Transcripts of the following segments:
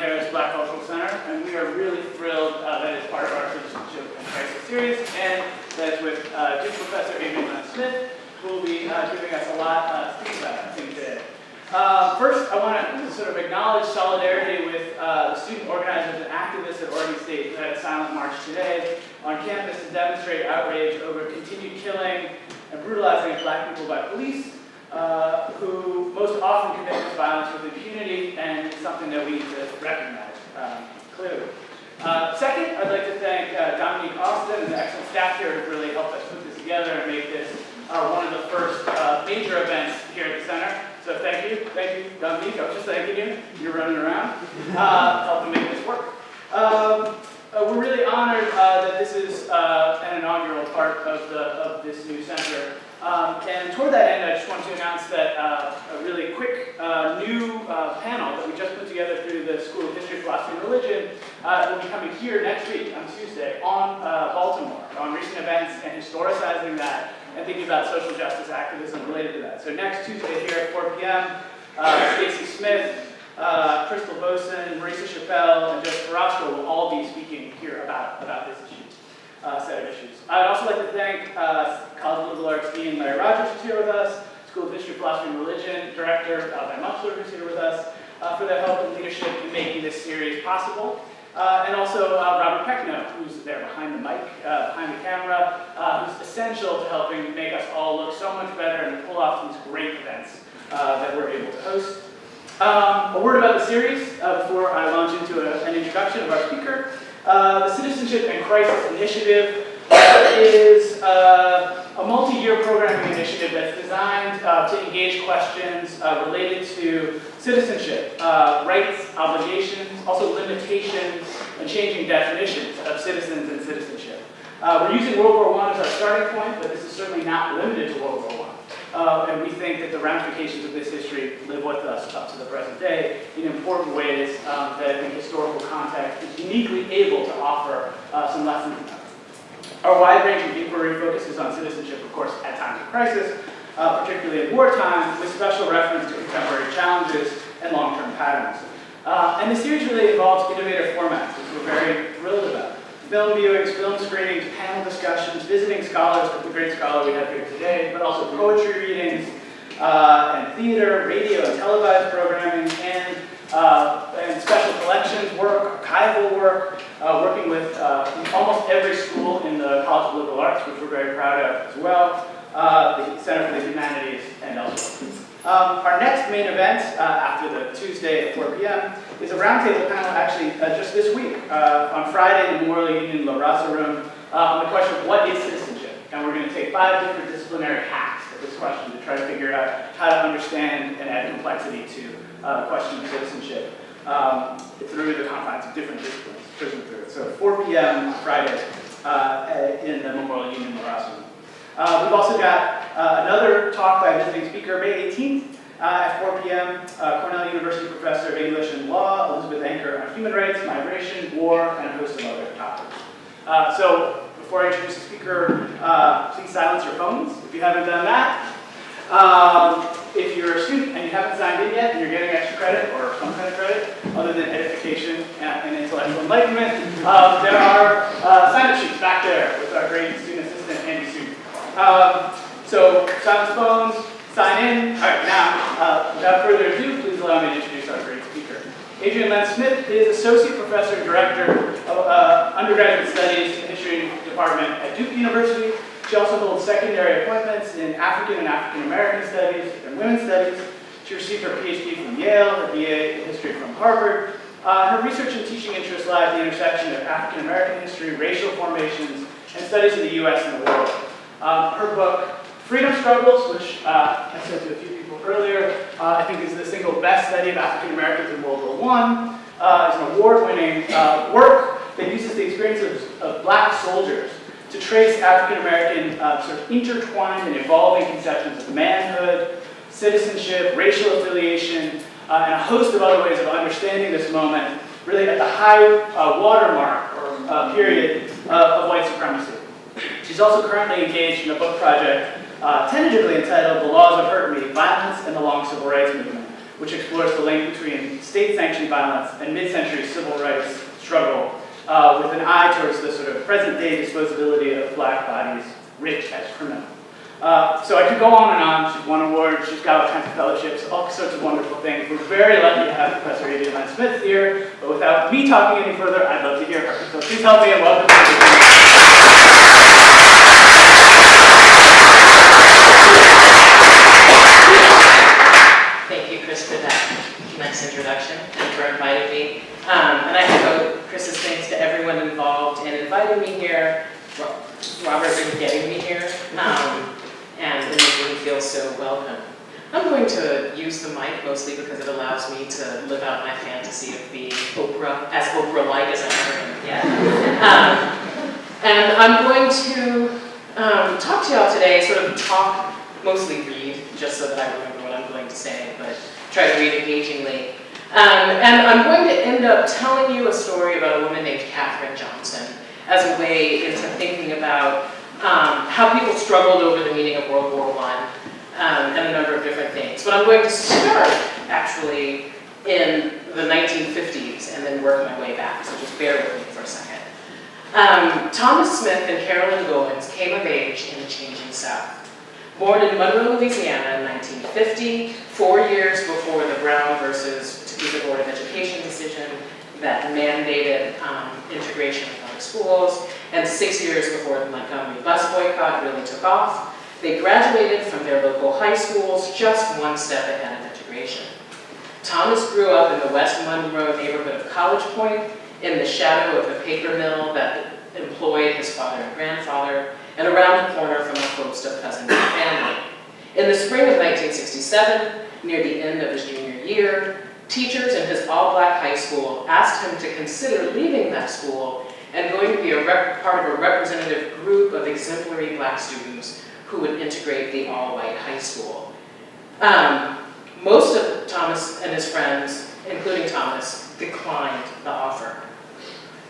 Harris Black Cultural Center, and we are really thrilled that it's part of our Citizenship and Crisis series, and that it's with Duke Professor Adrian Len Smith, who will be giving us a lot to think about, I think, today. First, I want to sort of acknowledge solidarity with the student organizers and activists at Oregon State who had a silent march today on campus to demonstrate outrage over continued killing and brutalizing of Black people by police, who most often commit this violence with impunity, and it's something that we need to recognize clearly. Second, I'd like to thank Dominique Austin and the excellent staff here who really helped us put this together and make this one of the first major events here at the center. So thank you, Dominique. I was just thanking you. You're running around, helping make this work. We're really honored that this is an inaugural part of this new center. And toward that end, I just want to announce that a really quick new panel that we just put together through the School of History, Philosophy, and Religion will be coming here next week on Tuesday on Baltimore, on recent events and historicizing that and thinking about social justice activism related to that. So next Tuesday here at 4 p.m., Stacy Smith, Crystal Boson, Marisa Chappelle, and Joseph Carrasco will all be speaking here about this issue. Set of issues. I'd also like to thank College of Liberal Arts Dean Larry Rogers, who's here with us, School of History, Philosophy, and Religion Director Ben Muffler, who's here with us, for their help and leadership in making this series possible. And also Robert Pecknow, who's there behind the mic, behind the camera, who's essential to helping make us all look so much better and pull off these great events that we're able to host. A word about the series before I launch into an introduction of our speaker. The Citizenship and Crisis Initiative is a multi-year programming initiative that's designed to engage questions related to citizenship, rights, obligations, also limitations, and changing definitions of citizens and citizenship. We're using World War I as our starting point, but this is certainly not limited to World War I. And we think that the ramifications of this history live with us up to the present day in important ways that I think historical context is uniquely able to offer some lessons in that. Our wide-ranging inquiry focuses on citizenship, of course, at times of crisis, particularly in wartime, with special reference to contemporary challenges and long-term patterns. And the series really involves innovative formats, which we're very thrilled about. Film viewings, film screenings, panel discussions, visiting scholars like the great scholar we have here today, but also poetry readings, and theater, radio, and televised programming, and special collections work, archival work, working with almost every school in the College of Liberal Arts, which we're very proud of as well, the Center for the Humanities, and elsewhere. Our next main event, after the Tuesday at 4 p.m., is a roundtable panel actually just this week, on Friday in the Memorial Union La Raza Room, on the question of what is citizenship. And we're going to take 5 different disciplinary hacks at this question to try to figure out how to understand and add complexity to the question of citizenship through the confines of different disciplines. So 4 p.m. Friday in the Memorial Union La Raza Room. We've also got another talk by a visiting speaker May 18th at 4 p.m. Cornell University Professor of English and Law, Elizabeth Anker, on human rights, migration, war, and a host of other topics. So before I introduce the speaker, please silence your phones if you haven't done that. If you're a student and you haven't signed in yet and you're getting extra credit or some kind of credit other than edification and intellectual enlightenment, there are sign-up sheets back there with our great student assistant, Andy Sue. So silence phones, sign in. All right, now, without further ado, please allow me to introduce our great speaker. Adrian Len Smith is Associate Professor and Director of Undergraduate Studies in the History Department at Duke University. She also holds secondary appointments in African and African American Studies and Women's Studies. She received her PhD from Yale, her BA in History from Harvard. Her research and teaching interests lie at the intersection of African American history, racial formations, and studies of the U.S. and the world. Her book, Freedom Struggles, which I said to a few people earlier, I think is the single best study of African Americans in World War I, is an award-winning work that uses the experiences of Black soldiers to trace African American sort of intertwined and evolving conceptions of manhood, citizenship, racial affiliation, and a host of other ways of understanding this moment, really at the high watermark or period of white supremacy. She's also currently engaged in a book project tentatively entitled The Laws of Hurt Me, Violence and the Long Civil Rights Movement, which explores the link between state-sanctioned violence and mid-century civil rights struggle with an eye towards the sort of present-day disposability of black bodies writ as criminal. So I could go on and on. She's won awards, she's got all kinds of fellowships, all sorts of wonderful things. We're very lucky to have Professor Adrian Len Smith here, but without me talking any further, I'd love to hear her. So please help me and welcome her. Thank you, Chris, for that nice introduction and for inviting me. And I echo Chris's thanks to everyone involved in inviting me here, Robert for getting me here, and in making me feel so welcome. I'm going to use the mic mostly because it allows me to live out my fantasy of being as Oprah-like as I ever am yet. And I'm going to talk to y'all today, sort of talk, mostly read, just so that I remember what I'm going to say, but try to read engagingly. And I'm going to end up telling you a story about a woman named Katherine Johnson as a way into thinking about how people struggled over the meaning of World War I and a number of different things. But I'm going to start, actually, in the 1950s and then work my way back, so just bear with me for a second. Thomas Smith and Carolyn Goins came of age in the changing South. Born in Monroe, Louisiana in 1950, 4 years before the Brown versus Topeka Board of Education decision that mandated integration of public schools, and 6 years before the Montgomery bus boycott really took off, they graduated from their local high schools just one step ahead of integration. Thomas grew up in the West Monroe neighborhood of College Point, in the shadow of the paper mill that employed his father and grandfather, and around the corner from a host of cousins and family. In the spring of 1967, near the end of his junior year, teachers in his all-black high school asked him to consider leaving that school and going to be part of a representative group of exemplary black students who would integrate the all-white high school. Most of Thomas and his friends, including Thomas, declined the offer.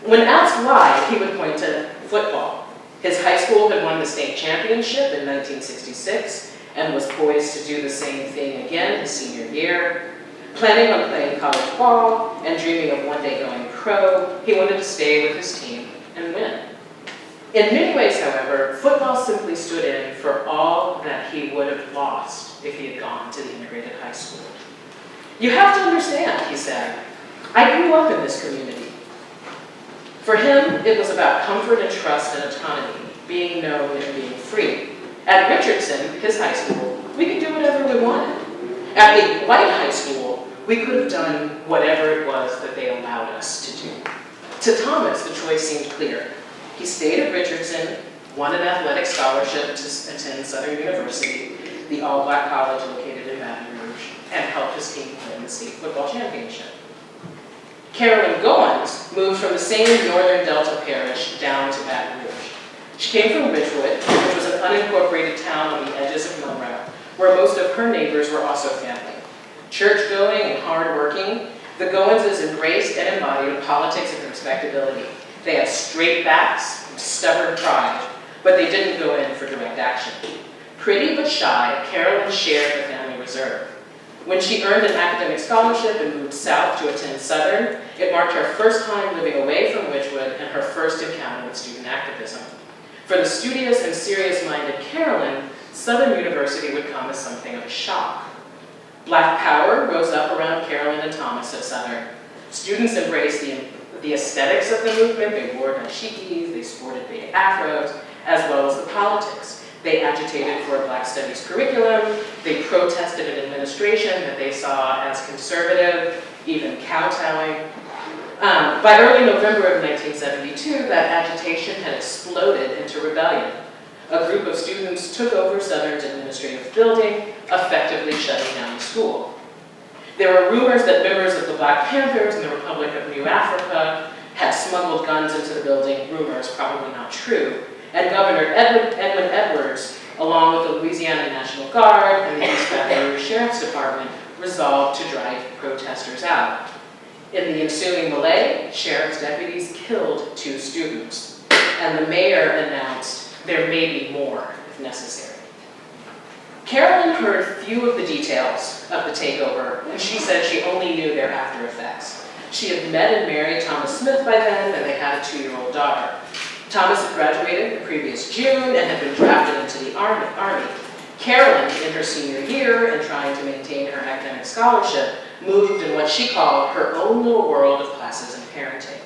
When asked why, he would point to football. His high school had won the state championship in 1966 and was poised to do the same thing again his senior year. Planning on playing college ball and dreaming of one day going pro, he wanted to stay with his team and win. In many ways, however, football simply stood in for all that he would have lost if he had gone to the integrated high school. "You have to understand," he said, "I grew up in this community." For him, it was about comfort and trust and autonomy, being known and being free. At Richardson, his high school, we could do whatever we wanted. At the white high school, we could have done whatever it was that they allowed us to do. To Thomas, the choice seemed clear. He stayed at Richardson, won an athletic scholarship to attend Southern University, the all-black college located in Baton Rouge, and helped his team win the state football championship. Carolyn Goins moved from the same northern Delta parish down to Baton Rouge. She came from Ridgewood, which was an unincorporated town on the edges of Monroe, where most of her neighbors were also family. Church-going and hard-working, the Goinses embraced and embodied politics of respectability. They had straight backs, stubborn pride, but they didn't go in for direct action. Pretty but shy, Carolyn shared the family reserve. When she earned an academic scholarship and moved south to attend Southern, it marked her first time living away from Ridgewood and her first encounter with student activism. For the studious and serious-minded Carolyn, Southern University would come as something of a shock. Black power rose up around Carolyn and Thomas at Southern. Students embraced the aesthetics of the movement. They wore dashikis, they sported big afros, as well as the politics. They agitated for a Black Studies curriculum. They protested an administration that they saw as conservative, even kowtowing. By early November of 1972, that agitation had exploded into rebellion. A group of students took over Southern's administrative building, effectively shutting down the school. There were rumors that members of the Black Panthers and the Republic of New Africa had smuggled guns into the building, rumors probably not true. And Governor Edwin Edwards, along with the Louisiana National Guard and the East Baton Rouge Sheriff's Department, resolved to drive protesters out. In the ensuing melee, sheriff's deputies killed 2 students, and the mayor announced there may be more if necessary. Carolyn heard few of the details of the takeover, and she said she only knew their after effects. She had met and married Thomas Smith by then, and they had a 2-year-old daughter. Thomas had graduated the previous June and had been drafted into the Army. Carolyn, in her senior year and trying to maintain her academic scholarship, moved in what she called her own little world of classes and parenting.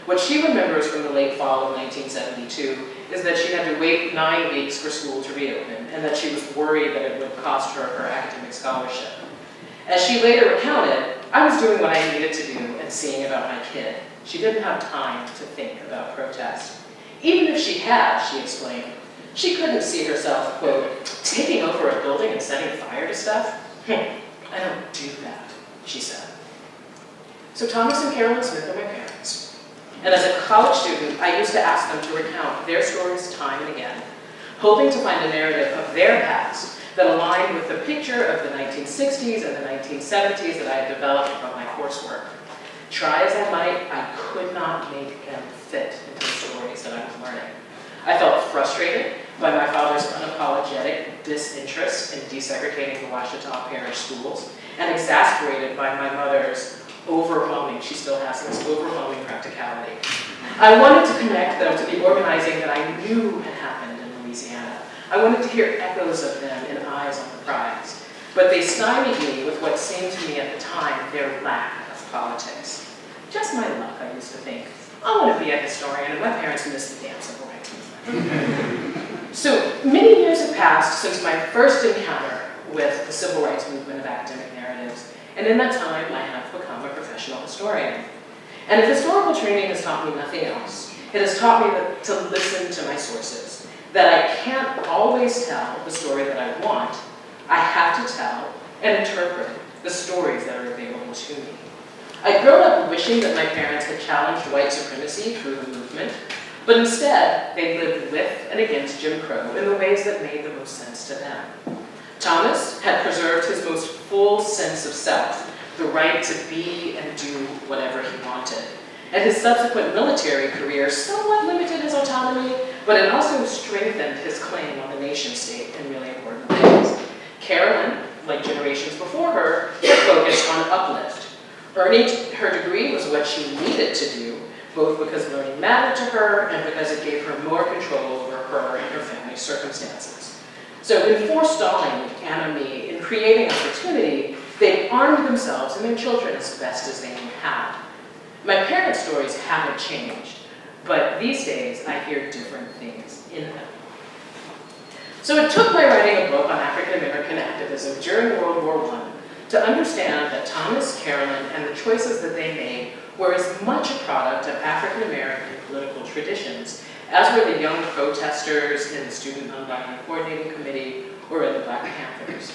What she remembers from the late fall of 1972 is that she had to wait 9 weeks for school to reopen, and that she was worried that it would cost her her academic scholarship. As she later recounted, I was doing what I needed to do and seeing about my kid. She didn't have time to think about protest. Even if she had, she explained, she couldn't see herself, quote, taking over a building and setting fire to stuff. I don't do that, she said. So Thomas and Carolyn Smith are my parents. And as a college student, I used to ask them to recount their stories time and again, hoping to find a narrative of their past that aligned with the picture of the 1960s and the 1970s that I had developed from my coursework. Try as I might, I could not make them fit into the stories that I was learning. I felt frustrated by my father's unapologetic disinterest in desegregating the Ouachita Parish schools, and exasperated by my mother's overwhelming, she still has this overwhelming practicality. I wanted to connect them to the organizing that I knew had happened in Louisiana. I wanted to hear echoes of them in Eyes on the Prize, but they stymied me with what seemed to me at the time their lack of politics. Just my luck, I used to think. I want to be a historian, and my parents missed the damn civil rights movement. So many years have passed since my first encounter with the civil rights movement of academic narratives, and in that time I have become a professional historian. And if historical training has taught me nothing else, it has taught me to listen to my sources, that I can't always tell the story that I want. I have to tell and interpret the stories that are available to me. I'd grown up wishing that my parents had challenged white supremacy through the movement, but instead they lived with and against Jim Crow in the ways that made the most sense to them. Thomas had preserved his most full sense of self, the right to be and do whatever he wanted. And his subsequent military career somewhat limited his autonomy, but it also strengthened his claim on the nation state in really important ways. Carolyn, like generations before her, focused on uplift. Earning her degree was what she needed to do, both because learning mattered to her and because it gave her more control over her and her family's circumstances. So in forestalling Anna and me, in creating opportunity, they armed themselves and their children as best as they knew how. My parents' stories haven't changed, but these days I hear different things in them. So it took my writing a book on African American activism during World War I to understand that Thomas, Carolyn, and the choices that they made were as much a product of African American political traditions as were the young protesters in the Student Nonviolent Coordinating Committee or in the Black Panthers.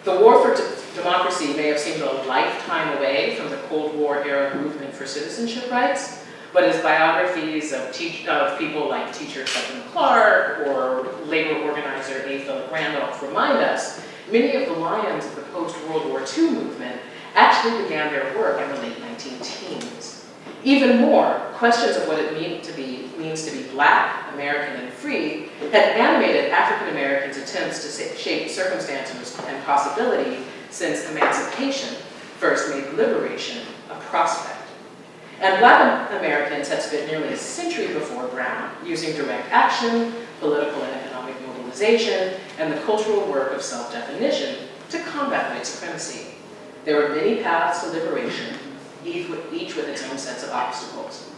The war for democracy may have seemed a lifetime away from the Cold War era movement for citizenship rights, but as biographies of people like teacher Sutton Clark or labor organizer A. Philip Randolph remind us, many of the lions of the post-World War II movement actually began their work in the late 19-teens. Even more, questions of what it means to be Black, American, and free had animated African Americans' attempts to shape circumstances and possibility since emancipation first made liberation a prospect. And Black Americans had spent nearly a century before Brown using direct action, political and economic mobilization, and the cultural work of self-definition to combat white supremacy. There were many paths to liberation, each with its own sets of obstacles.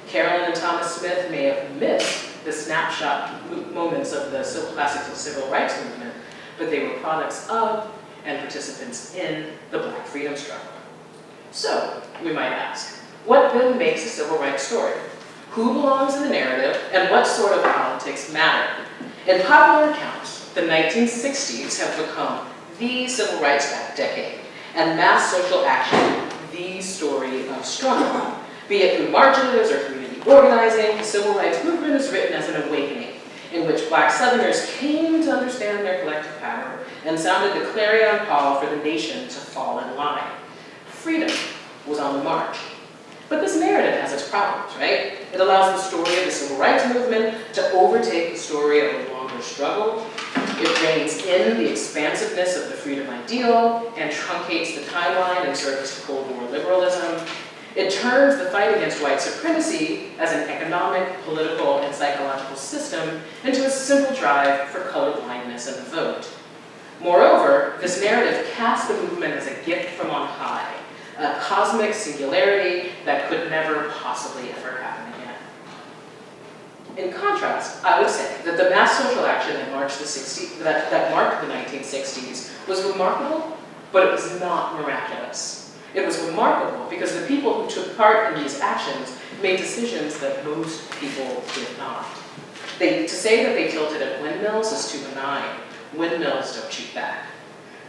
Carolyn and Thomas Smith may have missed the snapshot moments of the classical civil rights movement, but they were products of and participants in the Black freedom struggle. So, we might ask, what then makes a civil rights story? Who belongs in the narrative, and what sort of politics matter? In popular accounts, the 1960s have become the civil rights decade, and mass social action the story of struggle. Be it through marches or community organizing, the civil rights movement is written as an awakening in which Black Southerners came to understand their collective power and sounded the clarion call for the nation to fall in line. Freedom was on the march. But this narrative has its problems, right? It allows the story of the civil rights movement to overtake the story of a longer struggle, It reins in the expansiveness of the freedom ideal and truncates the timeline in service to Cold War liberalism. It turns the fight against white supremacy as an economic, political, and psychological system into a simple drive for colorblindness and the vote. Moreover, this narrative casts the movement as a gift from on high, a cosmic singularity that could never possibly ever happen again. In contrast, I would say that the mass social action that marked the 1960s was remarkable, but it was not miraculous. It was remarkable because the people who took part in these actions made decisions that most people did not. To say that they tilted at windmills is too benign. Windmills don't shoot back.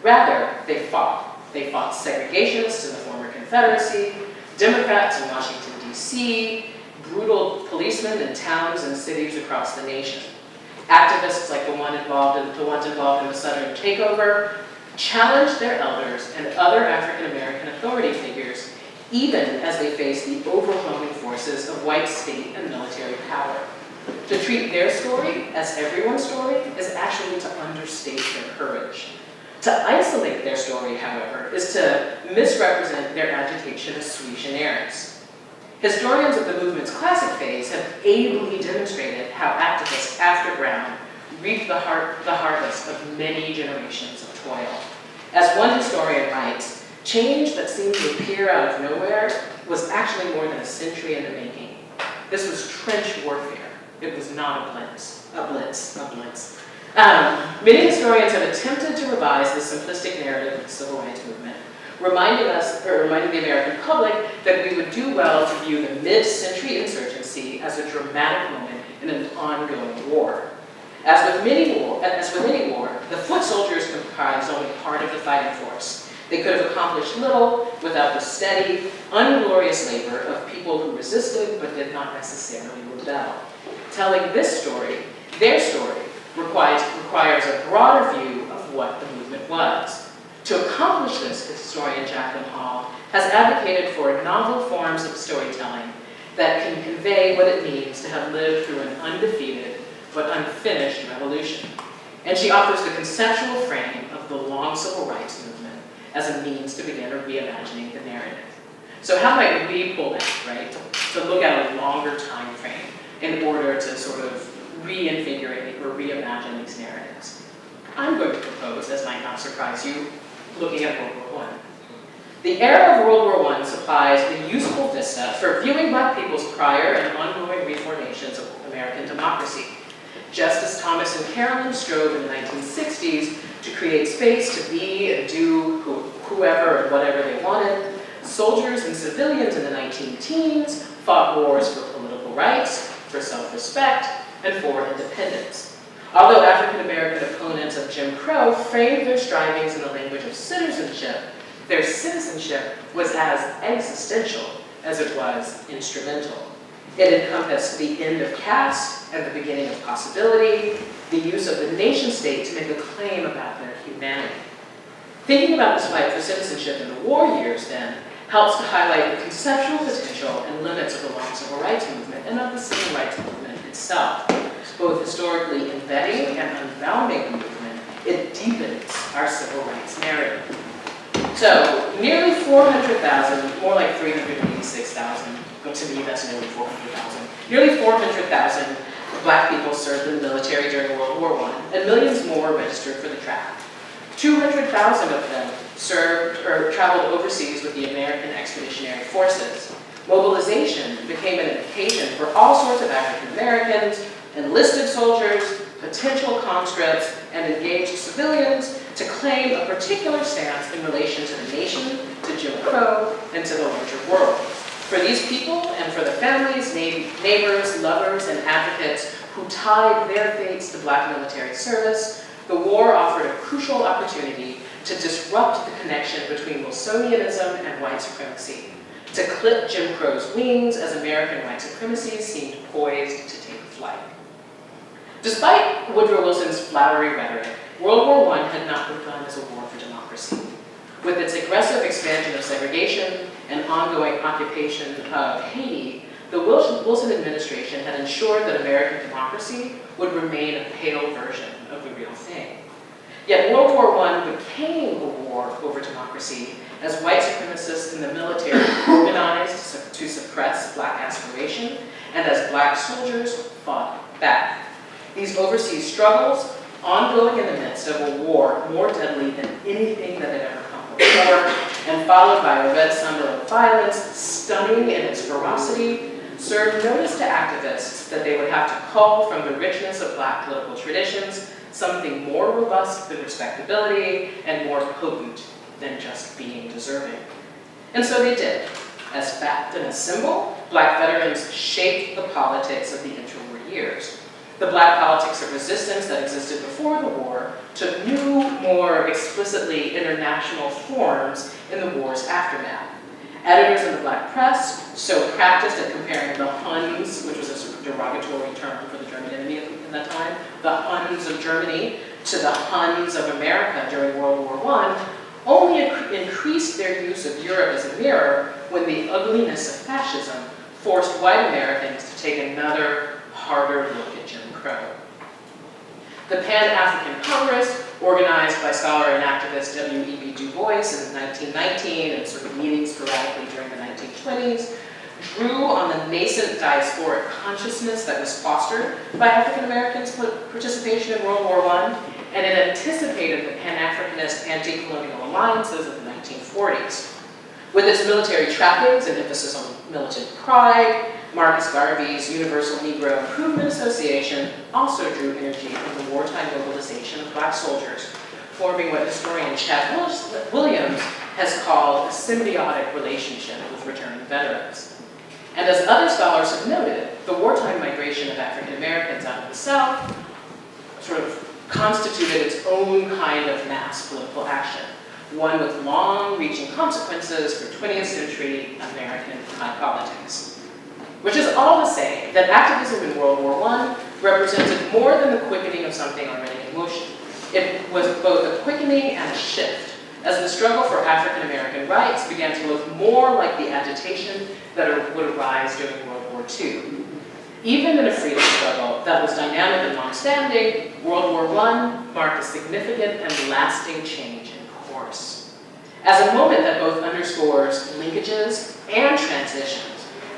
Rather, they fought. They fought segregationists in the former Confederacy, Democrats in Washington, D.C., brutal policemen in towns and cities across the nation. Activists like the ones involved in the Southern takeover challenged their elders and other African American authority figures, even as they faced the overwhelming forces of white state and military power. To treat their story as everyone's story is actually to understate their courage. To isolate their story, however, is to misrepresent their agitation as sui generis. Historians of the movement's classic phase have ably demonstrated how activists after Brown reaped the harvest of many generations of toil. As one historian writes, change that seemed to appear out of nowhere was actually more than a century in the making. This was trench warfare. It was not a blitz. Many historians have attempted to revise the simplistic narrative of the civil rights movement, reminding the American public that we would do well to view the mid-century insurgency as a dramatic moment in an ongoing war. As with any war, the foot soldiers comprised only part of the fighting force. They could have accomplished little without the steady, unglorious labor of people who resisted but did not necessarily rebel. Telling this story, their story, requires a broader view of what the movement was. To accomplish this, historian Jacqueline Hall has advocated for novel forms of storytelling that can convey what it means to have lived through an undefeated but unfinished revolution. And she offers the conceptual frame of the long civil rights movement as a means to begin reimagining the narrative. So how might we pull back, right, to look at a longer time frame in order to sort of reinvigorate or reimagine these narratives? I'm going to propose, as might not surprise you, looking at World War I. The era of World War I supplies a useful vista for viewing Black people's prior and ongoing reformations of American democracy. Just as Thomas and Carolyn strove in the 1960s to create space to be and do whoever and whatever they wanted, soldiers and civilians in the 19-teens fought wars for political rights, for self-respect, and for independence. Although African American opponents of Jim Crow framed their strivings in the language of citizenship, their citizenship was as existential as it was instrumental. It encompassed the end of caste and the beginning of possibility, the use of the nation-state to make a claim about their humanity. Thinking about this fight for citizenship in the war years, then, helps to highlight the conceptual potential and limits of the long civil rights movement and of the civil rights movement itself. Both historically embedding and unbounding the movement, it deepens our civil rights narrative. So, nearly 400,000, more like 386,000, but to me that's nearly 400,000. Nearly 400,000 Black people served in the military during World War I, and millions more registered for the track. 200,000 of them served or traveled overseas with the American Expeditionary Forces. Mobilization became an occasion for all sorts of African Americans, enlisted soldiers, potential conscripts, and engaged civilians to claim a particular stance in relation to the nation, to Jim Crow, and to the larger world. For these people and for the families, neighbors, lovers, and advocates who tied their fates to Black military service, the war offered a crucial opportunity to disrupt the connection between Wilsonianism and white supremacy, to clip Jim Crow's wings as American white supremacy seemed poised to take flight. Despite Woodrow Wilson's flowery rhetoric, World War I had not begun as a war for democracy. With its aggressive expansion of segregation and ongoing occupation of Haiti, the Wilson administration had ensured that American democracy would remain a pale version of the real thing. Yet World War I became a war over democracy as white supremacists in the military organized to suppress black aspiration and as black soldiers fought back. These overseas struggles, ongoing in the midst of a war more deadly than anything that had ever come before, and followed by a red summer of violence, stunning in its ferocity, served notice to activists that they would have to cull from the richness of black political traditions something more robust than respectability and more potent than just being deserving. And so they did. As fact and as symbol, black veterans shaped the politics of the interwar years. The black politics of resistance that existed before the war took new, more explicitly international forms in the war's aftermath. Editors in the black press, so practiced at comparing the Huns, which was a sort of derogatory term for the German enemy in that time, the Huns of Germany to the Huns of America during World War I, only increased their use of Europe as a mirror when the ugliness of fascism forced white Americans to take another, harder look at Jim Crow. The Pan-African Congress, organized by scholar and activist W.E.B. Du Bois in 1919 and sort of meeting sporadically during the 1920s, drew on the nascent diasporic consciousness that was fostered by African Americans' participation in World War I, and it anticipated the Pan-Africanist anti-colonial alliances of the 1940s. With its military trappings and emphasis on militant pride, Marcus Garvey's Universal Negro Improvement Association also drew energy from the wartime mobilization of black soldiers, forming what historian Chad Williams has called a symbiotic relationship with returning veterans. And as other scholars have noted, the wartime migration of African Americans out of the South sort of constituted its own kind of mass political action, one with long-reaching consequences for 20th century American high politics. Which is all to say that activism in World War I represented more than the quickening of something already in motion. It was both a quickening and a shift, as the struggle for African American rights began to look more like the agitation that would arise during World War II. Even in a freedom struggle that was dynamic and long-standing, World War I marked a significant and lasting change in course. As a moment that both underscores linkages and transitions,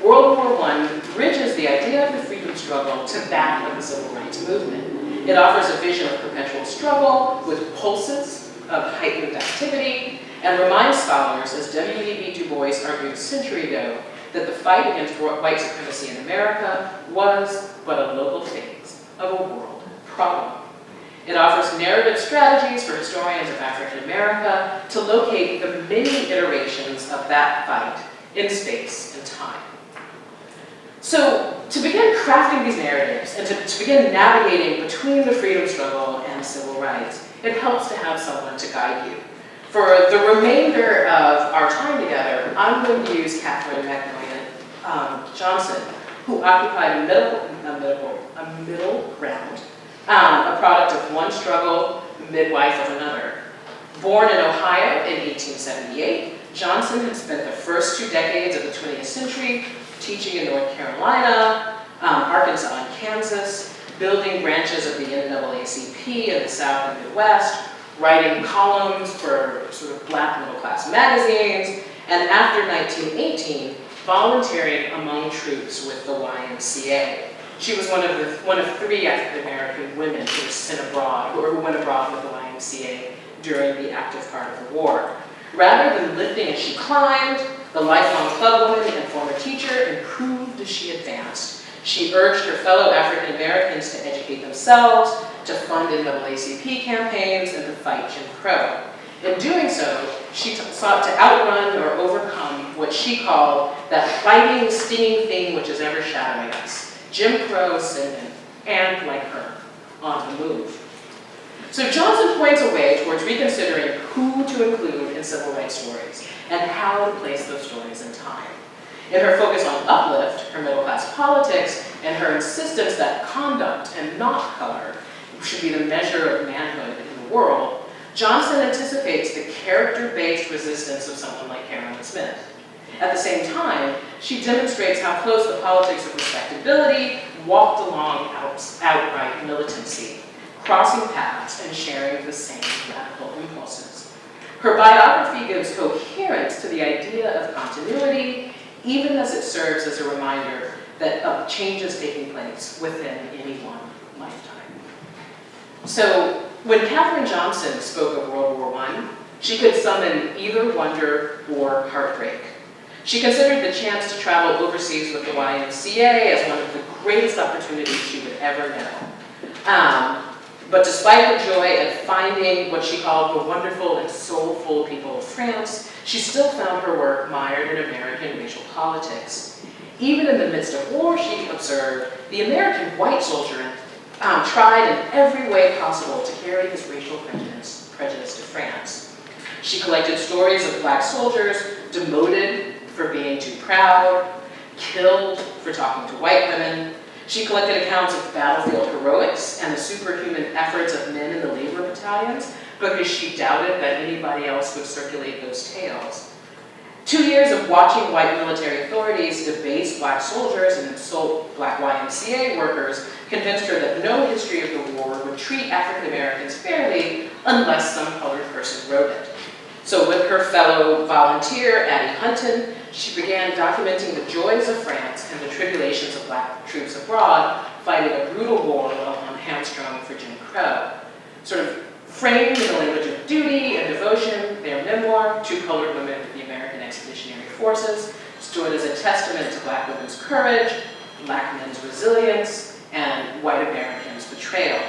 World War I bridges the idea of the freedom struggle to that of the civil rights movement. It offers a vision of perpetual struggle with pulses of heightened activity, and reminds scholars, as W.E.B. Du Bois argued a century ago, that the fight against white supremacy in America was but a local phase of a world problem. It offers narrative strategies for historians of African America to locate the many iterations of that fight in space and time. So, to begin crafting these narratives and to begin navigating between the freedom struggle and civil rights, it helps to have someone to guide you. For the remainder of our time together, I'm going to use Katherine Johnson, who occupied a middle ground, a product of one struggle, midwife of another. Born in Ohio in 1878, Johnson had spent the first 2 decades of the 20th century teaching in North Carolina, Arkansas and Kansas, building branches of the NAACP in the South and Midwest, writing columns for sort of black middle-class magazines, and after 1918, volunteering among troops with the YMCA. She was one of 3 African-American women who were sent abroad, or who went abroad with the YMCA during the active part of the war. Rather than lifting as she climbed, the lifelong clubwoman and former teacher improved as she advanced. She urged her fellow African Americans to educate themselves, to fund NAACP campaigns, and to fight Jim Crow. In doing so, she sought to outrun or overcome what she called that biting, stinging thing which is ever shadowing us, Jim Crow singing, and like her, on the move. So Johnson points a way towards reconsidering who to include in civil rights stories and how to place those stories in time. In her focus on uplift, her middle-class politics, and her insistence that conduct and not color should be the measure of manhood in the world, Johnson anticipates the character-based resistance of someone like Adrian Len Smith. At the same time, she demonstrates how close the politics of respectability walked along outright militancy, crossing paths and sharing the same radical impulses. Her biography gives coherence to the idea of continuity, even as it serves as a reminder that of changes taking place within any one lifetime. So when Katherine Johnson spoke of World War I, she could summon either wonder or heartbreak. She considered the chance to travel overseas with the YMCA as one of the greatest opportunities she would ever know. But despite her joy at finding what she called the wonderful and soulful people of France, she still found her work mired in American racial politics. Even in the midst of war, she observed, the American white soldier tried in every way possible to carry his racial prejudice to France. She collected stories of black soldiers demoted for being too proud, killed for talking to white women. She collected accounts of battlefield heroics and the superhuman efforts of men in the labor battalions because she doubted that anybody else would circulate those tales. 2 years of watching white military authorities debase black soldiers and insult black YMCA workers convinced her that no history of the war would treat African Americans fairly unless some colored person wrote it. So with her fellow volunteer, Addie Hunton, she began documenting the joys of France and the tribulations of black troops abroad, fighting a brutal war while hamstrung for Jim Crow. Sort of framed in the language of duty and devotion, their memoir, Two Colored Women with the American Expeditionary Forces, stood as a testament to black women's courage, black men's resilience, and white Americans' betrayal.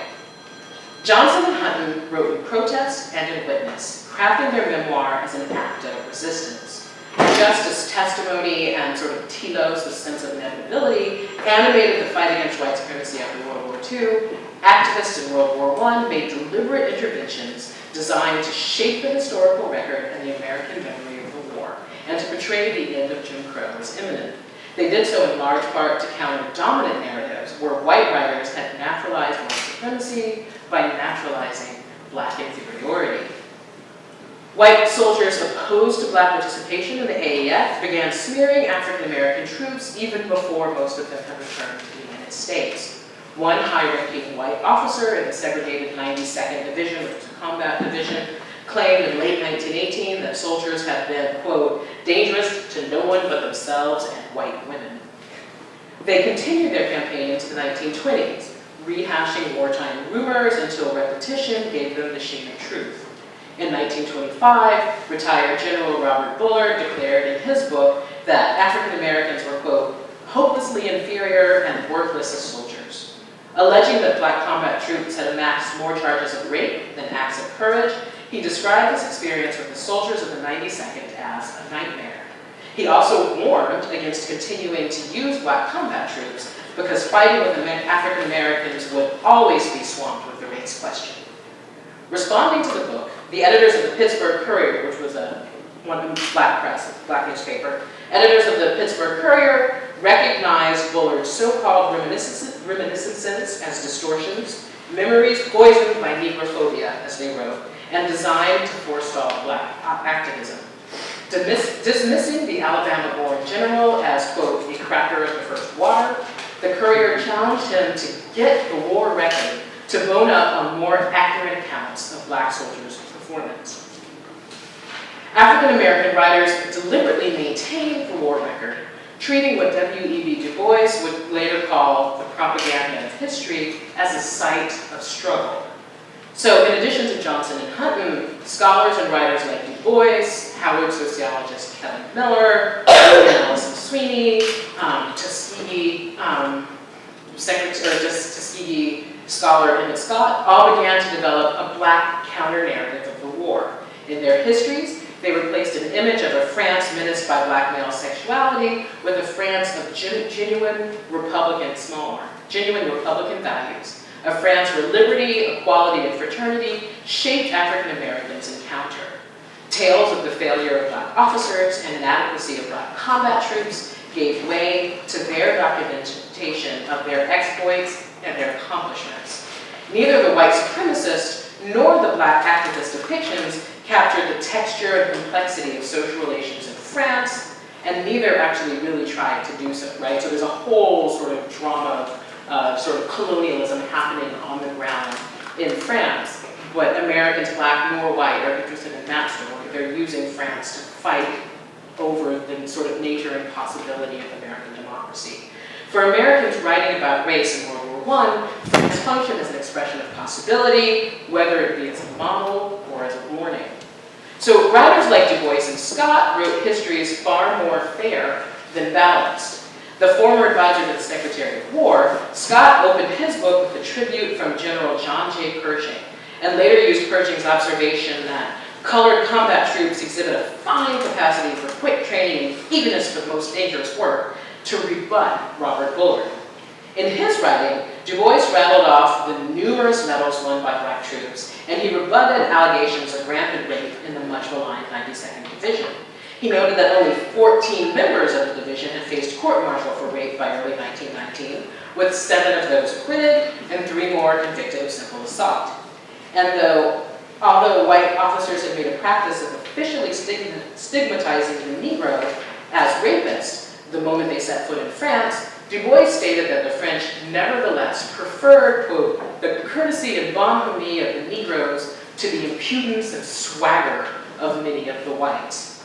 Johnson and Hunton wrote in protest and in witness, crafting their memoir as an act of resistance. Justice, testimony, and sort of telos, the sense of inevitability, animated the fight against white supremacy after World War II. Activists in World War I made deliberate interventions designed to shape the historical record and the American memory of the war, and to portray the end of Jim Crow as imminent. They did so in large part to counter dominant narratives where white writers had naturalized white supremacy by naturalizing black inferiority. White soldiers opposed to black participation in the AEF began smearing African American troops even before most of them had returned to the United States. One high-ranking white officer in the segregated 92nd Division, which was a combat division, claimed in late 1918 that soldiers had been, quote, dangerous to no one but themselves and white women. They continued their campaign into the 1920s, rehashing wartime rumors until repetition gave them the sheen of truth. In 1925, retired General Robert Bullard declared in his book that African Americans were, quote, hopelessly inferior and worthless as soldiers. Alleging that black combat troops had amassed more charges of rape than acts of courage, he described his experience with the soldiers of the 92nd as a nightmare. He also warned against continuing to use black combat troops because fighting with African Americans would always be swamped with the race question. Responding to the book, the editors of the Pittsburgh Courier, which was a black press, black newspaper, editors of the Pittsburgh Courier recognized Bullard's so-called reminiscences as distortions, memories poisoned by negrophobia, as they wrote, and designed to forestall black activism. Dismissing the Alabama-born general as, quote, a cracker of the first water, the Courier challenged him to get the war record to bone up on more accurate accounts of black soldiers' performance. African American writers deliberately maintained the war record, treating what W.E.B. Du Bois would later call the propaganda of history as a site of struggle. So in addition to Johnson and Hunton, scholars and writers like Du Bois, Howard sociologist Kevin Miller, William Ellison Sweeney, Tuskegee scholar Emmett Scott, all began to develop a black counter-narrative of the war. In their histories, they replaced an image of a France menaced by black male sexuality with a France of genuine Republican values, a France where liberty, equality, and fraternity shaped African Americans' encounter. Tales of the failure of black officers and inadequacy of black combat troops gave way to their documentation of their exploits and their accomplishments. Neither the white supremacist nor the black activist depictions captured the texture and complexity of social relations in France, and neither actually really tried to do so, right? So there's a whole sort of drama, sort of colonialism happening on the ground in France, but Americans, black nor white, are interested in that story. They're using France to fight over the sort of nature and possibility of American democracy. For Americans writing about race in World War I, France functioned as an expression of possibility, whether it be as a model or as a warning. So writers like Du Bois and Scott wrote histories far more fair than balanced. The former advisor to the Secretary of War, Scott opened his book with a tribute from General John J. Pershing, and later used Pershing's observation that colored combat troops exhibit a fine capacity for quick training and eagerness for the most dangerous work to rebut Robert Bullard. In his writing, Du Bois rattled off the numerous medals won by black troops, and he rebutted allegations of rampant rape in the much maligned 92nd Division. He noted that only 14 members of the division had faced court-martial for rape by early 1919, with 7 of those acquitted and 3 more convicted of simple assault. And although white officers had made a practice of officially stigmatizing the Negro as rapists the moment they set foot in France, Du Bois stated that the French nevertheless preferred, quote, the courtesy and bonhomie of the Negroes to the impudence and swagger of many of the whites.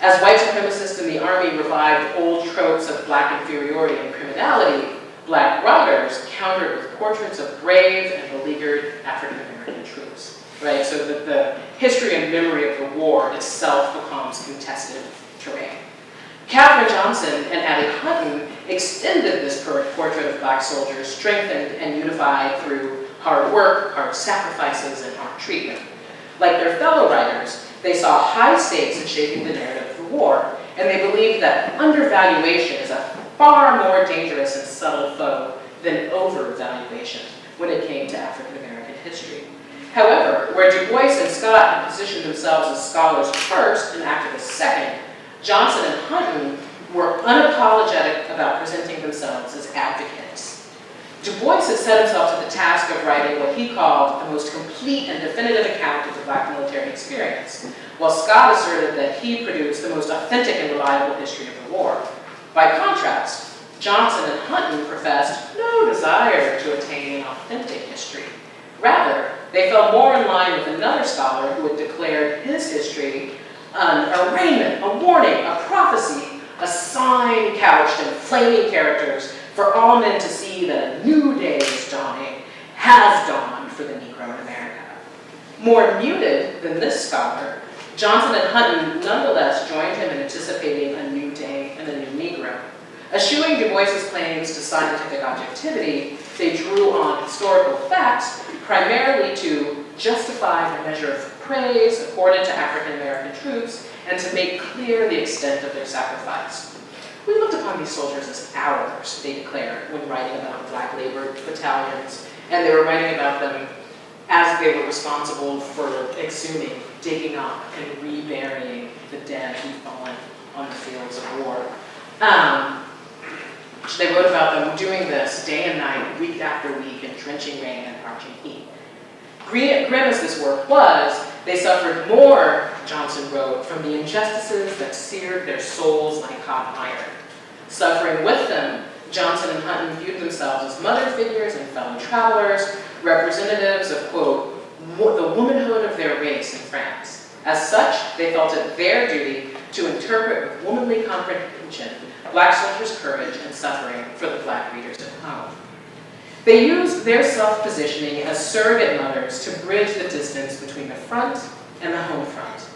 As white supremacists in the army revived old tropes of black inferiority and criminality, black writers countered with portraits of brave and beleaguered African-American troops. Right? So that the history and memory of the war itself becomes contested terrain. Katherine Johnson and Addie Hutton extended this portrait of black soldiers, strengthened and unified through hard work, hard sacrifices, and hard treatment. Like their fellow writers, they saw high stakes in shaping the narrative of the war, and they believed that undervaluation is a far more dangerous and subtle foe than overvaluation when it came to African-American history. However, where Du Bois and Scott had positioned themselves as scholars first and activists second, Johnson and Hutton were unapologetic about presenting themselves as advocates. Du Bois had set himself to the task of writing what he called the most complete and definitive account of the black military experience, while Scott asserted that he produced the most authentic and reliable history of the war. By contrast, Johnson and Hutton professed no desire to attain an authentic history. Rather, they fell more in line with another scholar who had declared his history an arraignment, a warning, a prophecy, a sign couched in flaming characters for all men to see that a new day is dawning, has dawned for the Negro in America. More muted than this scholar, Johnson and Hutton nonetheless joined him in anticipating a new day and a new Negro. Eschewing Du Bois's claims to scientific objectivity, they drew on historical facts primarily to justify the measure of praise accorded to African-American troops and to make clear the extent of their sacrifice. We looked upon these soldiers as ours, they declared when writing about black labor battalions, and they were writing about them as they were responsible for exhuming, digging up, and reburying the dead who'd fallen on the fields of war. They wrote about them doing this day and night, week after week, in drenching rain and parching heat. Grim as this work was, they suffered more, Johnson wrote, from the injustices that seared their souls like hot iron. Suffering with them, Johnson and Hutton viewed themselves as mother figures and fellow travelers, representatives of, quote, the womanhood of their race in France. As such, they felt it their duty to interpret with womanly comprehension black soldiers' courage and suffering for the black readers at home. They used their self-positioning as surrogate mothers to bridge the distance between the front and the home front.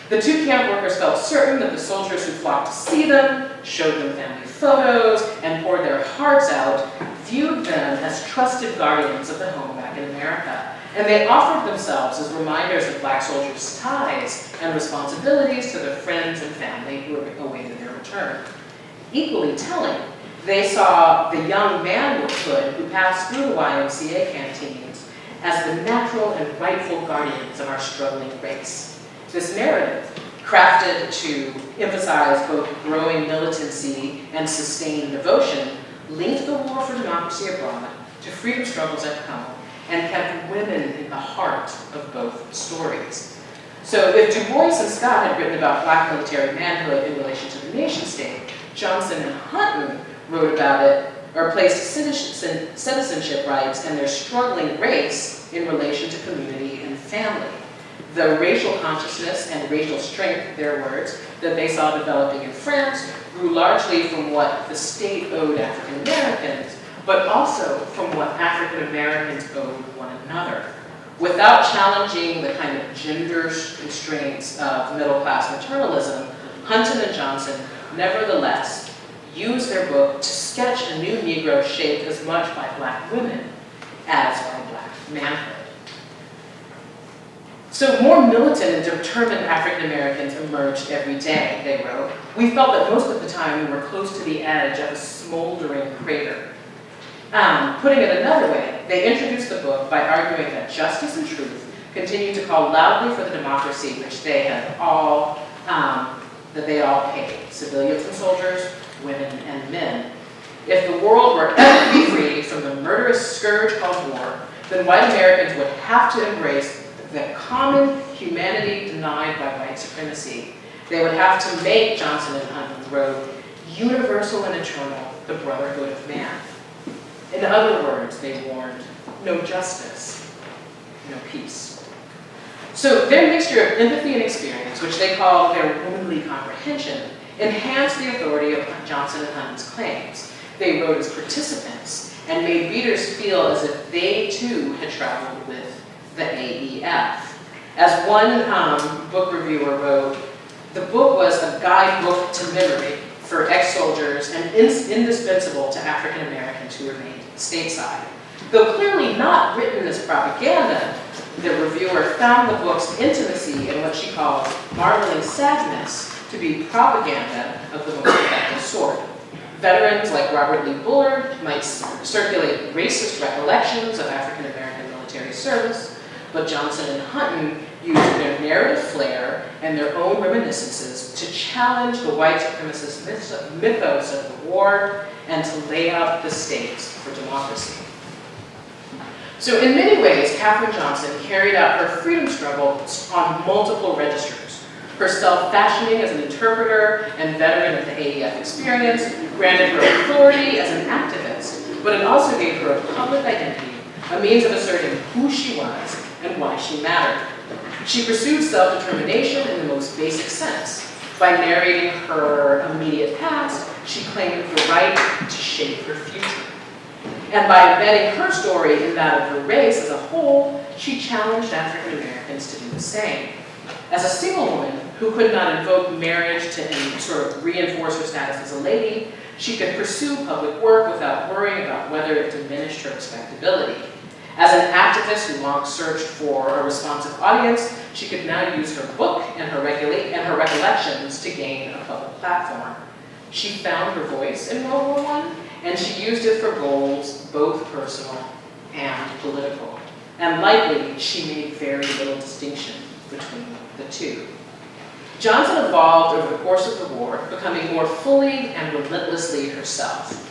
The two camp workers felt certain that the soldiers who flocked to see them, showed them family photos, and poured their hearts out, viewed them as trusted guardians of the home back in America. And they offered themselves as reminders of black soldiers' ties and responsibilities to their friends and family who awaited their return. Equally telling, they saw the young manhood who passed through the YMCA canteens as the natural and rightful guardians of our struggling race. This narrative, crafted to emphasize both growing militancy and sustained devotion, linked the war for democracy abroad to freedom struggles at home and kept women in the heart of both stories. So if Du Bois and Scott had written about black military manhood in relation to the nation state, Johnson and Hutton wrote about it or placed citizenship rights and their struggling race in relation to community and family. The racial consciousness and racial strength, their words, that they saw developing in France grew largely from what the state owed African Americans, but also from what African Americans owed one another. Without challenging the kind of gender constraints of middle-class maternalism, Hunton and Johnson nevertheless used their book to sketch a new Negro shaped as much by Black women as by Black manhood. So more militant and determined African Americans emerged every day, they wrote. We felt that most of the time we were close to the edge of a smoldering crater. Putting it another way, they introduced the book by arguing that justice and truth continue to call loudly for the democracy which they had all, that they all paid, civilians and soldiers, women and men. If the world were ever to be free from the murderous scourge called war, then white Americans would have to embrace the common humanity denied by white supremacy. They would have to make, Johnson and Hunton wrote, universal and eternal, the brotherhood of man. In other words, they warned, no justice, no peace. So their mixture of empathy and experience, which they called their womanly comprehension, enhanced the authority of Johnson and Hunton's claims. They wrote as participants and made readers feel as if they too had traveled with the AEF. As one book reviewer wrote, the book was a guidebook to memory for ex-soldiers and indispensable to African Americans who remained stateside. Though clearly not written as propaganda, the reviewer found the book's intimacy in what she calls marveling sadness to be propaganda of the most effective sort. Veterans like Robert Lee Bullard might circulate racist recollections of African American military service, but Johnson and Hunton used their narrative flair and their own reminiscences to challenge the white supremacist mythos of the war and to lay out the stakes for democracy. So in many ways, Katherine Johnson carried out her freedom struggle on multiple registers. Herself fashioning as an interpreter and veteran of the AEF experience granted her authority as an activist, but it also gave her a public identity, a means of asserting who she was and why she mattered. She pursued self-determination in the most basic sense. By narrating her immediate past, she claimed the right to shape her future. And by embedding her story in that of her race as a whole, she challenged African Americans to do the same. As a single woman who could not invoke marriage to sort of reinforce her status as a lady, she could pursue public work without worrying about whether it diminished her respectability. As an activist who long searched for a responsive audience, she could now use her book and her recollections to gain a public platform. She found her voice in World War I, and she used it for goals both personal and political. And likely, she made very little distinction between the two. Johnson evolved over the course of the war, becoming more fully and relentlessly herself.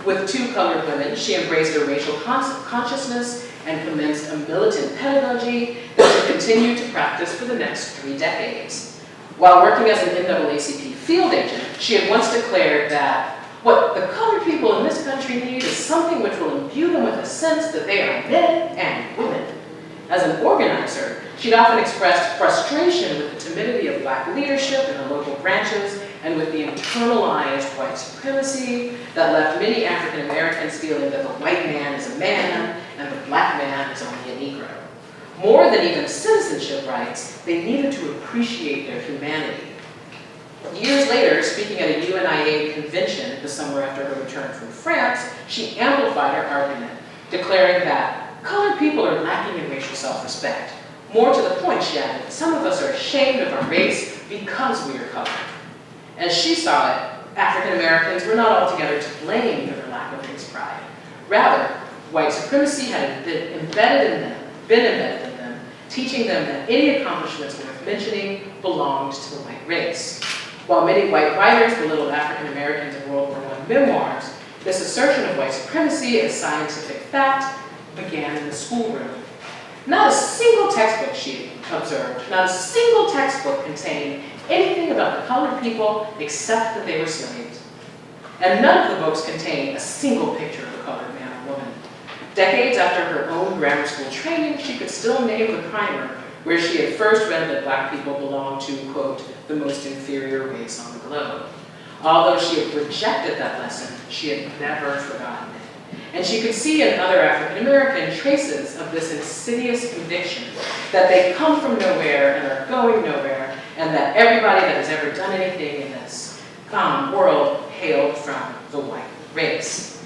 With two colored women, she embraced a racial consciousness and commenced a militant pedagogy that she continued to practice for the next 3 decades. While working as an NAACP field agent, she had once declared that what the colored people in this country need is something which will imbue them with a sense that they are men and women. As an organizer, she'd often expressed frustration with the timidity of Black leadership in the local branches and with the internalized white supremacy that left many African Americans feeling that the white man is a man and the Black man is only a Negro. More than even citizenship rights, they needed to appreciate their humanity. Years later, speaking at a UNIA convention the summer after her return from France, she amplified her argument, declaring that colored people are lacking in racial self-respect. More to the point, she added, some of us are ashamed of our race because we are colored. As she saw it, African Americans were not altogether to blame for their lack of race pride. Rather, white supremacy had been embedded in them, teaching them that any accomplishments worth mentioning belonged to the white race. While many white writers belittled African Americans in World War I memoirs, this assertion of white supremacy as scientific fact began in the schoolroom. Not a single textbook, she observed, not a single textbook contained anything about the colored people except that they were slaves. and none of the books contain a single picture of a colored man or woman. Decades after her own grammar school training, she could still name the primer where she had first read that black people belonged to, quote, the most inferior race on the globe. Although she had rejected that lesson, she had never forgotten it. And she could see in other African American traces of this insidious conviction that they come from nowhere and are going nowhere, and that everybody that has ever done anything in this world hailed from the white race.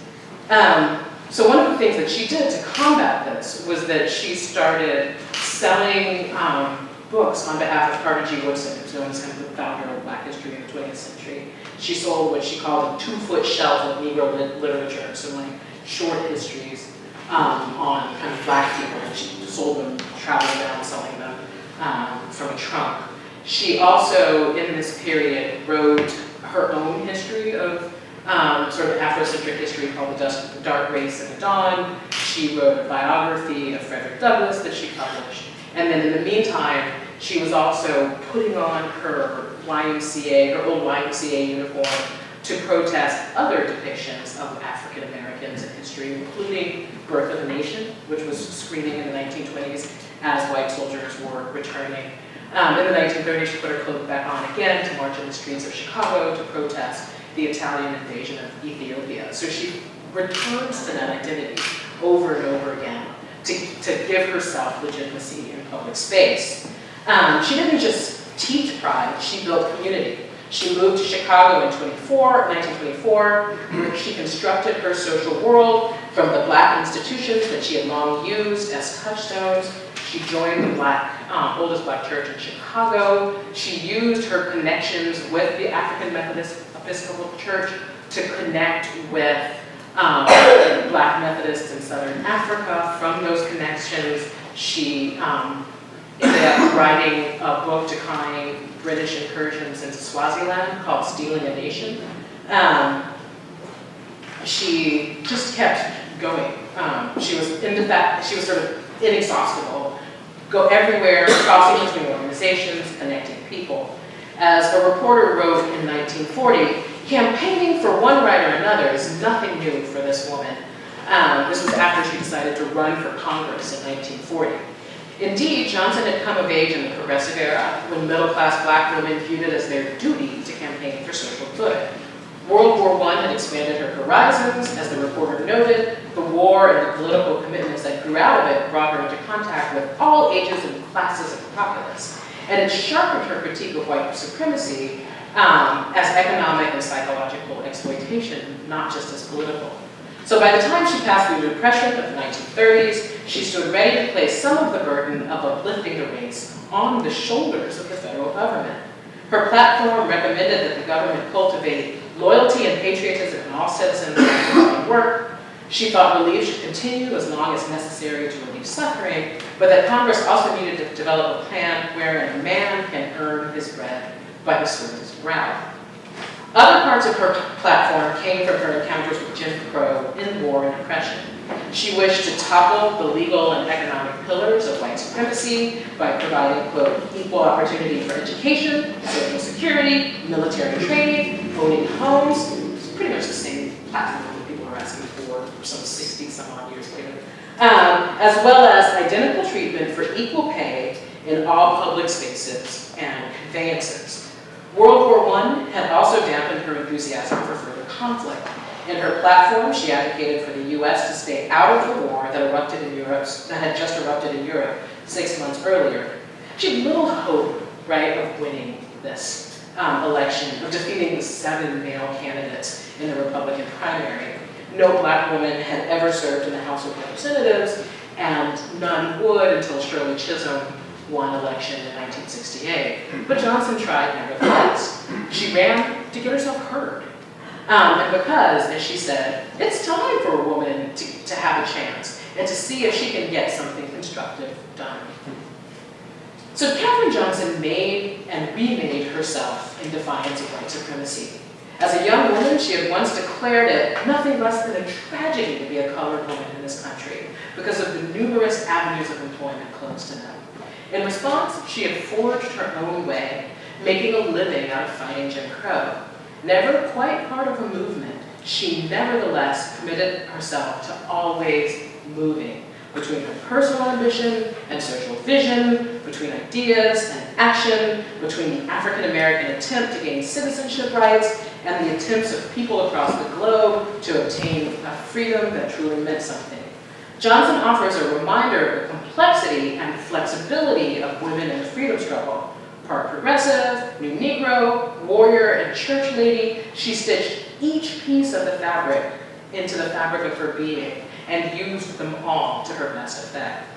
So one of the things that she did to combat this was that she started selling books on behalf of Carter G. Woodson, who's known as kind of the founder of Black history in the 20th century. She sold what she called a 2-foot shelf of Negro literature, so like short histories on kind of black people. And she sold them, traveling around selling them from a trunk. She also, in this period, wrote her own history of sort of Afrocentric history called The Dark Race and the Dawn. She wrote a biography of Frederick Douglass that she published. And then in the meantime, she was also putting on her YMCA, her old YMCA uniform, to protest other depictions of African Americans in history, including Birth of a Nation, which was screening in the 1920s as white soldiers were returning. In the 1930s, she put her cloak back on again to march in the streets of Chicago to protest the Italian invasion of Ethiopia. So she returns to that identity over and over again to give herself legitimacy in public space. She didn't just teach pride, she built community. She moved to Chicago in 1924, where she constructed her social world from the black institutions that she had long used as touchstones. She joined the oldest black church in Chicago. She used her connections with the African Methodist Episcopal Church to connect with black Methodists in Southern Africa. From those connections, she ended up writing a book decrying British incursions into Swaziland called Stealing a Nation. She just kept going. She was sort of inexhaustible. Go everywhere, crossing between organizations, connecting people. As a reporter wrote in 1940, campaigning for one right or another is nothing new for this woman. This was after she decided to run for Congress in 1940. Indeed, Johnson had come of age in the Progressive Era, when middle-class black women viewed it as their duty to campaign for social good. World War I had expanded her horizons. As the reporter noted, the war and the political commitments that grew out of it brought her into contact with all ages and classes of the populace. And it sharpened her critique of white supremacy as economic and psychological exploitation, not just as political. So by the time she passed through the Depression of the 1930s, she stood ready to place some of the burden of uplifting the race on the shoulders of the federal government. Her platform recommended that the government cultivate loyalty and patriotism in all citizens and work. She thought relief should continue as long as necessary to relieve suffering, but that Congress also needed to develop a plan wherein a man can earn his bread by the sweat of his brow. Other parts of her platform came from her encounters with Jim Crow in war and oppression. She wished to topple the legal and economic pillars of white supremacy by providing, quote, equal opportunity for education, social security, military training, owning homes. It's pretty much the same platform that people are asking for some 60 some odd years later. As well as identical treatment for equal pay in all public spaces and conveyances. World War I had also dampened her enthusiasm for further conflict. In her platform, she advocated for the U.S. to stay out of the war that had just erupted in Europe 6 months earlier. She had little hope, right, of winning this election, of defeating the 7 male candidates in the Republican primary. No black woman had ever served in the House of Representatives, and none would until Shirley Chisholm won election in 1968. But Johnson tried nevertheless. She ran to get herself heard. And because, as she said, it's time for a woman to have a chance and to see if she can get something constructive done. So Katherine Johnson made and remade herself in defiance of white supremacy. As a young woman, she had once declared it nothing less than a tragedy to be a colored woman in this country because of the numerous avenues of employment closed to them. In response, she had forged her own way, making a living out of fighting Jim Crow. Never quite part of a movement, she nevertheless committed herself to always moving between her personal ambition and social vision, between ideas and action, between the African-American attempt to gain citizenship rights and the attempts of people across the globe to obtain a freedom that truly meant something. Johnson offers a reminder of the complexity and flexibility of women in the freedom struggle. Part progressive, New Negro, warrior, and church lady, she stitched each piece of the fabric into the fabric of her being and used them all to her best effect.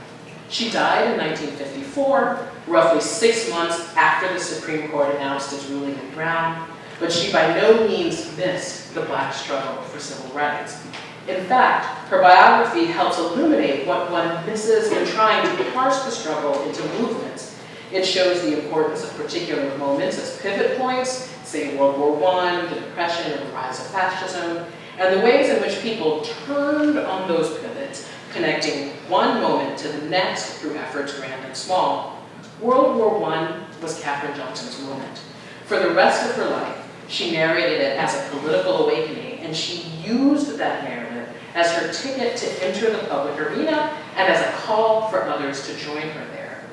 She died in 1954, roughly 6 months after the Supreme Court announced its ruling in Brown, but she by no means missed the Black struggle for civil rights. In fact, her biography helps illuminate what one misses when trying to parse the struggle into movements. It shows the importance of particular moments as pivot points, say World War I, the Depression, or the rise of fascism, and the ways in which people turned on those pivots, connecting one moment to the next through efforts grand and small. World War I was Katherine Johnson's moment. For the rest of her life, she narrated it as a political awakening, and she used that narrative as her ticket to enter the public arena and as a call for others to join her there.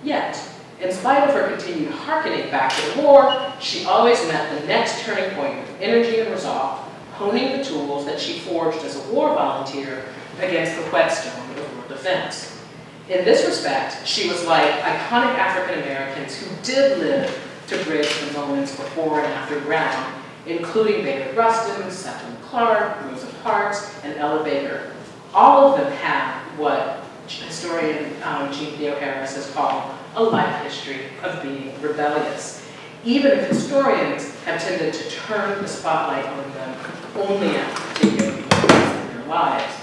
Yet, in spite of her continued hearkening back to the war, she always met the next turning point with energy and resolve, honing the tools that she forged as a war volunteer against the whetstone of world defense. In this respect, she was like iconic African Americans who did live to bridge the moments before and after Brown, including Bader Rustin, Seton Clark, Rosa Parks, and Ella Baker. All of them have what historian Jean Theo-Harris has called a life history of being rebellious, even if historians have tended to turn the spotlight on them only at particular moments in their lives.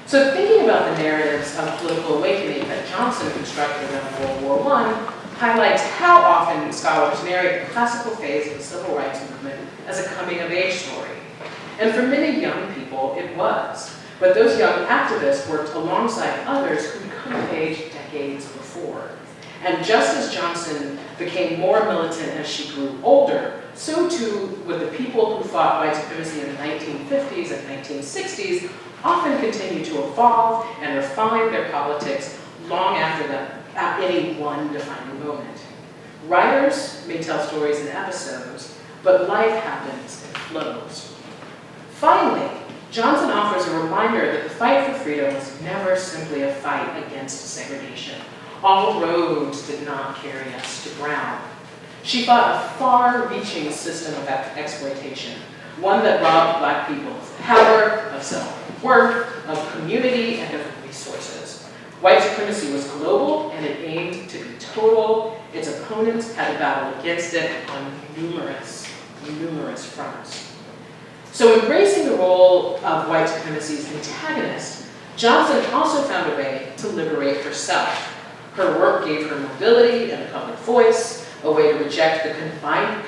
So thinking about the narratives of political awakening that Johnson constructed around World War I highlights how often scholars narrate the classical phase of the civil rights movement as a coming-of-age story. And for many young people, it was. But those young activists worked alongside others who'd come of age decades before. And just as Johnson became more militant as she grew older, so too would the people who fought white supremacy in the 1950s and 1960s often continue to evolve and refine their politics long after that, at any one defining moment. Writers may tell stories in episodes, but life happens in flows. Finally, Johnson offers a reminder that the fight for freedom was never simply a fight against segregation. All roads did not carry us to Brown. She fought a far-reaching system of exploitation, one that robbed Black people of power, of self-worth, of community, and of resources. White supremacy was global, and it aimed to be total. Its opponents had to battle against it on numerous fronts. So embracing the role of white supremacy's antagonist, Johnson also found a way to liberate herself. Her work gave her mobility and a public voice, a way to reject the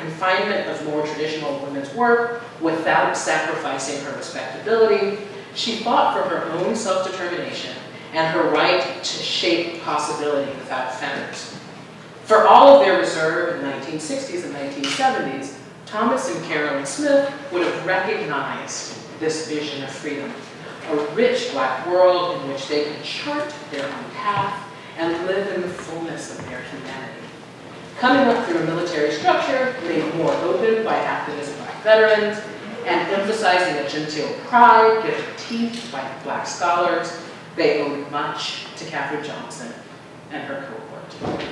confinement of more traditional women's work without sacrificing her respectability. She fought for her own self-determination and her right to shape possibility without fetters. For all of their reserve in the 1960s and 1970s, Thomas and Carolyn Smith would have recognized this vision of freedom, a rich Black world in which they could chart their own path and live in the fullness of their humanity. Coming up through a military structure made more open by activist Black veterans, and emphasizing a genteel pride given teeth by Black scholars, they owed much to Katherine Johnson and her cohort.